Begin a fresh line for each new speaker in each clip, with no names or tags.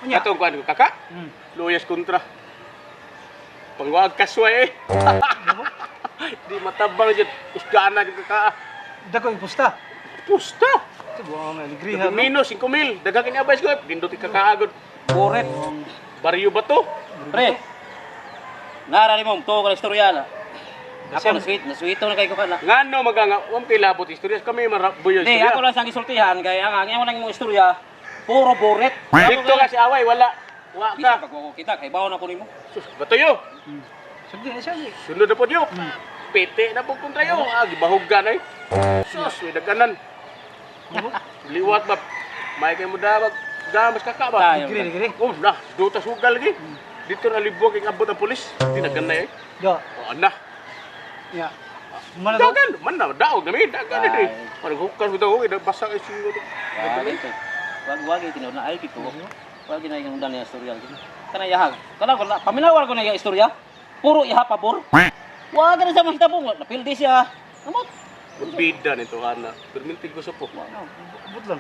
Atong kuan ko kaka. Luyas kontra. Pangwag kasway eh. Di matabang jud usgana jud kaka.
Dako yung pusta.
Pusta.
Ito buwang alegriha.
Minus 5,000. Daghang kini abay ko. Pindot kakaagod.
Buret.
Baryo ba to?
Pre. Narari mo to ka istorya na. Ako nasuito na kay ko kana.
Ngano maganga wam kay labot istorya kami marabuyo
Di,
istorya.
ako lang sang isultihan kay ang mo nang imong istorya puro buret.
Dito kasi away wala. Wa
Bisa
ka.
pag ko kita kay bawon ako nimo.
Sus, batuyo.
Sige na siya.
Sunod na po diyo. Pete na po kontra yo. Ah, gibahugan ay. Sus, way daganan. Liwat ba? May kay mo dabag. Gamas kaka ba?
Tayo.
Digri.
Oh, nah, duta sugal lagi. Dito na libog kay abot ang pulis. Dinaganay eh.
Do.
Oh, nah.
Ya. Mana daw?
Dagan, man na daog na mi dagan
Ay.
ni. Parang hukas daw ida basa kay singo.
Wag tinod na ay kito. Wag na yung dan ya istorya gitu. Kana yahag. Kana ko paminawar ko na yung istorya. Puro iha pabor. Wag na sa mahita po. Napildi siya. Amot.
Bida nito ana. Permintig ko sa po.
Abot lang.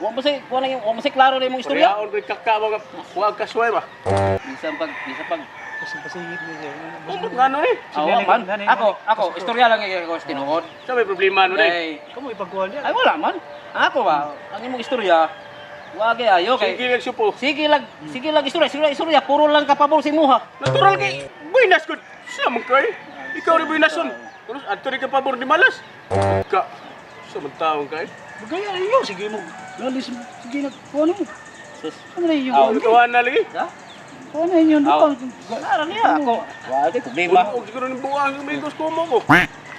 Wa mo say klaro na imong istorya.
Parehaon kay kaka mga huwag kasway ba?
Bisa pag
Kasi pasingit niya siya.
Ano ngano eh?
awa man. Ako istorya lang yung ko tinuod.
Sa may problema no dai.
Ay,
Kamu ipagkuhan niya.
ay wala man. Ako ba, ang imong istorya, wag ayo kay
Sige lang supo.
sige lag istorya, puro lang kapabor si muha.
Natural kay buinas ko. Sa man kay. Ikaw rin buinason. Terus ato rin ka pabor di malas. Ka. Sa man taong kay.
Bagaya iyo. Sige mo. Lalis mo. Sige na. Kuhan mo.
Sus.
Ano na iyo?
Aw.
Ikaw na lagi.
Ha?
Kuhan na inyo.
Aw. Nara niya ako. Wag ay problema.
Og siguro ni buang may gusto mo ko.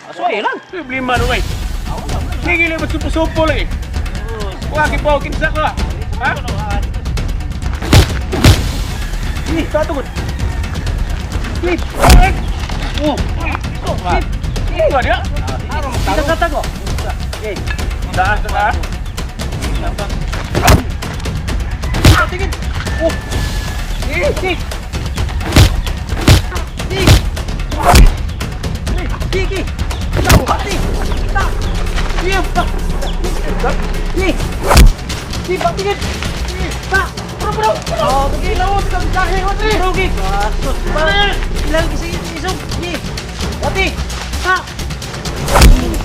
Asway lang.
Problema no kay. Sige lang supo lagi. Wa ki pao kinsa ko. Ha? Ni satu gud. Ni. Oh. Enggak dia.
Kita kata ko.
Dah, dah. Tingin. Oh. Ni. Ni. Tahu hati. Tak. Diam. Ni. Ni Pak tingin. Pak. Bro. Oh, begini lo kita bicara Hoti. Rugi. Sus. Mana? Lagi sini isuk. Ni. Hoti. Pak.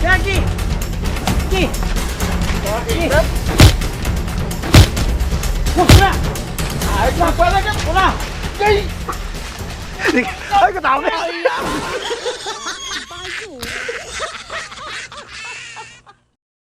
Lagi. Ni. Ni. Wah. Ay, apa lagi? Wala. Gay.
Ay, katawa na.
Bye.